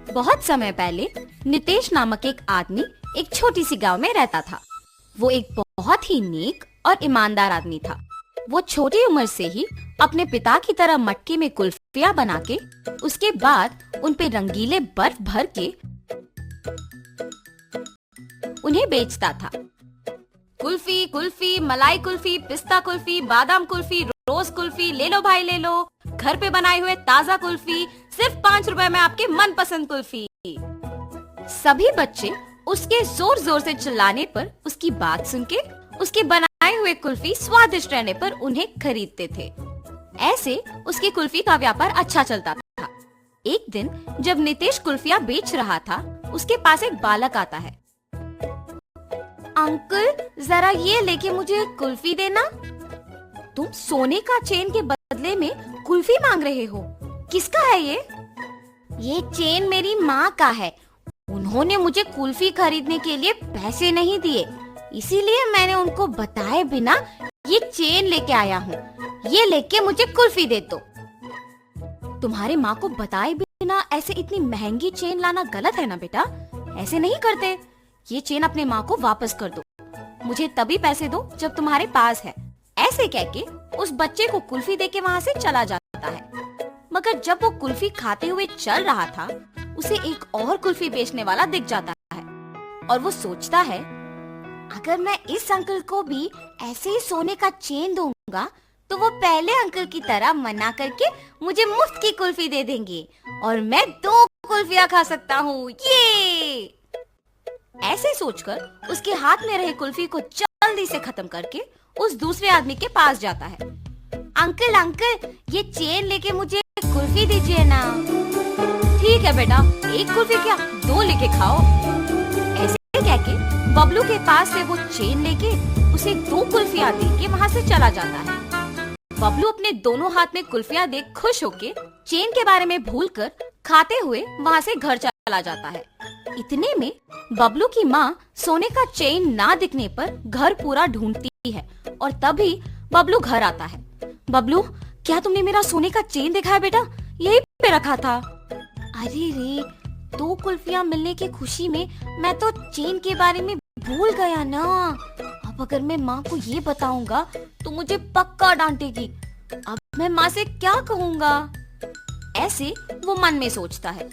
बहुत समय पहले नितेश नामक एक आदमी एक छोटी सी गांव में रहता था। वो एक बहुत ही नेक और ईमानदार आदमी था। वो छोटी उम्र से ही अपने पिता की तरह मटके में कुल्फियाँ बना के उसके बाद उन पे रंगीले बर्फ भर के उन्हें बेचता था। कुल्फी कुल्फी, मलाई कुल्फी, पिस्ता कुल्फी, बादाम कुल्फी, रोज कुल्फी, ले लो भाई ले लो, घर पे बनाए हुए ताजा कुल्फी, सिर्फ 5 रुपए में आपकी मनपसंद कुल्फी। सभी बच्चे उसके जोर जोर से चिल्लाने पर उसकी बात सुन के उसके बनाए हुए कुल्फी स्वादिष्ट रहने पर उन्हें खरीदते थे। ऐसे उसकी कुल्फी का व्यापार अच्छा चलता था। एक दिन जब नितेश कुल्फियाँ बेच रहा था, उसके पास एक बालक आता है। अंकल, जरा ये लेके मुझे कुल्फी देना। तुम सोने का चेन के बदले में कुल्फी मांग रहे हो? किसका है ये? ये चेन मेरी माँ का है। उन्होंने मुझे कुल्फी खरीदने के लिए पैसे नहीं दिए, इसीलिए मैंने उनको बताए बिना ये चेन लेके आया हूँ। ये लेके मुझे कुल्फी दे दो। तुम्हारे माँ को बताए बिना ऐसे इतनी महंगी चेन लाना गलत है ना बेटा, ऐसे नहीं करते। ये चेन अपने माँ को वापस कर दो। मुझे तभी पैसे दो जब तुम्हारे पास है। ऐसे कह के उस बच्चे को कुल्फी देके वहाँ से चला जाता है। मगर जब वो कुल्फी खाते हुए चल रहा था, उसे एक और कुल्फी बेचने वाला दिख जाता है और वो सोचता है, अगर मैं इस अंकल को भी ऐसे ही सोने का चेन दूंगा तो वो पहले अंकल की तरह मना करके मुझे मुफ्त की कुल्फी दे देंगे और मैं 2 कुल्फियाँ खा सकता हूँ। ये ऐसे सोचकर उसके हाथ में रहे कुल्फी को जल्दी से खत्म करके उस दूसरे आदमी के पास जाता है। अंकल अंकल, ये चेन लेके मुझे कुल्फी दीजिए ना। ठीक है बेटा, 1 कुल्फी क्या 2 लेके खाओ। ऐसे कह के बबलू के पास से वो चेन लेके उसे 2 कुल्फियाँ दे के वहाँ से चला जाता है। बबलू अपने दोनों हाथ में कुल्फियाँ देख खुश होके चेन के बारे में भूलकर खाते हुए वहाँ से घर चला जाता है। इतने में बबलू की माँ सोने का चेन ना दिखने पर घर पूरा ढूंढती है और तभी बबलू घर आता है। बबलू, क्या तुमने मेरा सोने का चेन देखा है बेटा? यही पे रखा था। अरे रे, 2 कुल्फियाँ मिलने की खुशी में मैं तो चेन के बारे में भूल गया ना। अब अगर मैं माँ को ये बताऊंगा तो मुझे पक्का डांटेगी। अब मैं माँ से क्या कहूँगा? ऐसे वो मन में सोचता है।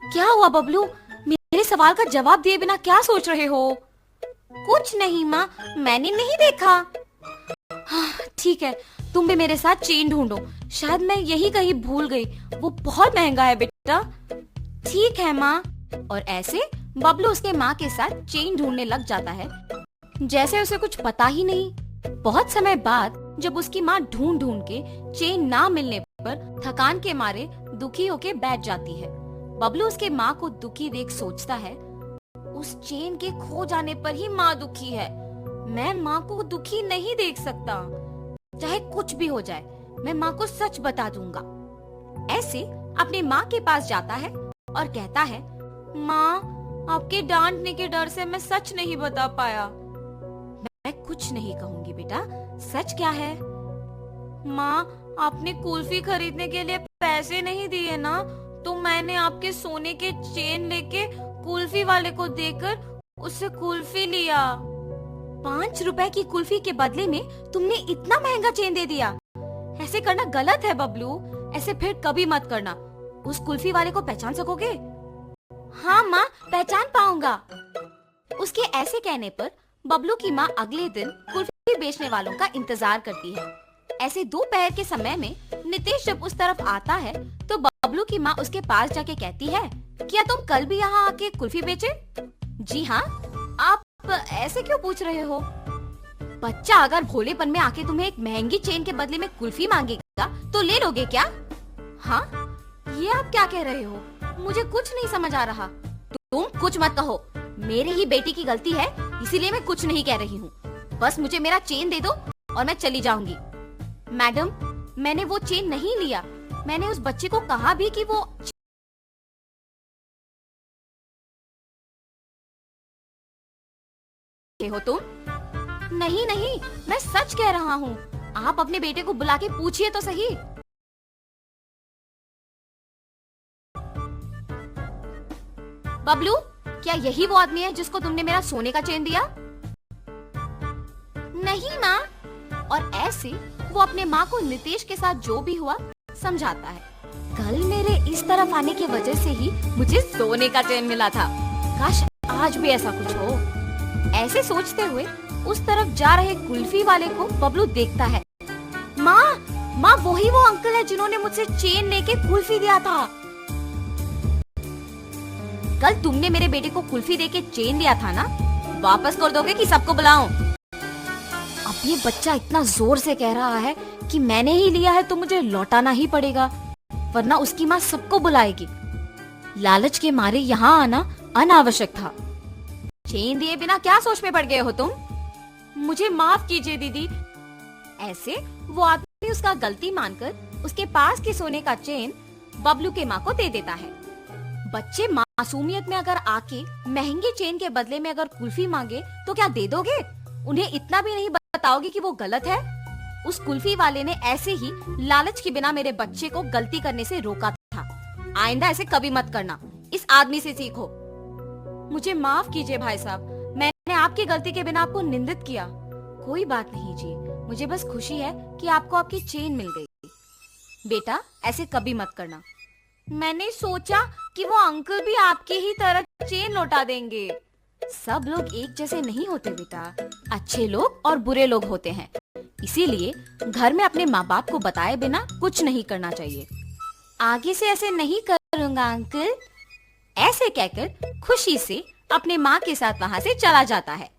क्या हुआ बबलू, मेरे सवाल का जवाब दिए बिना क्या सोच रहे हो? कुछ नहीं माँ, मैंने नहीं देखा। हाँ, ठीक है, तुम भी मेरे साथ चेन ढूंढो। शायद मैं यही कहीं भूल गई। वो बहुत महंगा है बेटा। ठीक है माँ। और ऐसे बबलू उसके माँ के साथ चेन ढूंढने लग जाता है, जैसे उसे कुछ पता ही नहीं। बहुत समय बाद जब उसकी माँ ढूंढ ढूंढ के चेन ना मिलने पर थकान के मारे दुखी होके बैठ जाती है। बबलू उसके माँ को दुखी देख सोचता है, उस चेन के खो जाने पर ही माँ दुखी है। मैं माँ को दुखी नहीं देख सकता। चाहे कुछ भी हो जाए, मैं माँ को सच बता दूंगा। ऐसे अपने माँ के पास जाता है और कहता है, माँ, आपके डांटने के डर से मैं सच नहीं बता पाया। मैं कुछ नहीं कहूंगी बेटा, सच क्या है? माँ, आपने कुल्फी खरीदने के लिए पैसे नहीं दिए ना, तो मैंने आपके सोने के चेन लेके कुल्फी वाले को देकर उससे कुल्फी लिया। 5 रुपए की कुल्फी के बदले में तुमने इतना महंगा चेन दे दिया। ऐसे करना गलत है बबलू, ऐसे फिर कभी मत करना। उस कुल्फी वाले को पहचान सकोगे? हाँ माँ, पहचान पाऊंगा। उसके ऐसे कहने पर बबलू की माँ अगले दिन कुल्फी बेचने वालों का इंतजार करती है। ऐसे दोपहर के समय में नितेश जब उस तरफ आता है तो बबलू की माँ उसके पास जाके कहती है, क्या तुम कल भी यहाँ आके कुल्फी बेचे? जी हाँ। आप ऐसे क्यों पूछ रहे हो? बच्चा अगर भोलेपन में आके तुम्हें एक महंगी चेन के बदले में कुल्फी मांगेगा तो ले लोगे क्या? हाँ, ये आप क्या कह रहे हो? मुझे कुछ नहीं समझ आ रहा। तुम कुछ मत कहो, मेरी ही बेटी की गलती है, इसीलिए मैं कुछ नहीं कह रही हूँ। बस मुझे मेरा चेन दे दो और मैं चली जाऊंगी। मैडम, मैंने वो चेन नहीं लिया। मैंने उस बच्चे को कहा भी कि वो हो तुम? नहीं नहीं, मैं सच कह रहा हूँ। आप अपने बेटे को बुला के पूछिए तो सही। बबलू, क्या यही वो आदमी है जिसको तुमने मेरा सोने का चेन दिया? नहीं माँ। और ऐसे वो अपने माँ को नितेश के साथ जो भी हुआ समझाता है। कल मेरे इस तरफ आने की वजह से ही मुझे सोने का चेन मिला था। काश आज भी ऐसा कुछ हो। ऐसे सोचते हुए उस तरफ जा रहे कुल्फी वाले को बबलू देखता है। माँ वही वो अंकल है जिन्होंने मुझसे चेन लेके कुल्फी दिया था। कल तुमने मेरे बेटे को कुल्फी देके चेन दिया था ना, वापस कर दोगे कि सबको बुलाऊं? अब ये बच्चा इतना जोर से कह रहा है कि मैंने ही लिया है तो मुझे लौटाना ही पड़ेगा, वरना उसकी माँ सबको बुलाएगी। लालच के मारे यहाँ आना अनावश्यक था। चेन दिए बिना क्या सोच में पड़ गए हो तुम? मुझे माफ कीजिए दीदी। ऐसे वो आदमी उसका गलती मानकर उसके पास के सोने का चेन बबलू के माँ को दे देता है। बच्चे मासूमियत में अगर आके महंगे चेन के बदले में अगर कुल्फी मांगे तो क्या दे दोगे? उन्हें इतना भी नहीं बताओगे कि वो गलत है? उस कुल्फी वाले ने ऐसे ही लालच के बिना मेरे बच्चे को गलती करने से रोका था। आइंदा ऐसे कभी मत करना, इस आदमी से सीखो। मुझे माफ कीजिए भाई साहब, मैंने आपकी गलती के बिना आपको निंदित किया। कोई बात नहीं जी, मुझे बस खुशी है कि आपको आपकी चेन मिल गई। बेटा ऐसे कभी मत करना। मैंने सोचा कि वो अंकल भी आपकी ही तरह चेन लौटा देंगे। सब लोग एक जैसे नहीं होते बेटा, अच्छे लोग और बुरे लोग होते हैं। इसीलिए घर में अपने माँ बाप को बताए बिना कुछ नहीं करना चाहिए। आगे से ऐसे नहीं करूँगा अंकल। ऐसे कहकर खुशी से अपने माँ के साथ वहाँ से चला जाता है।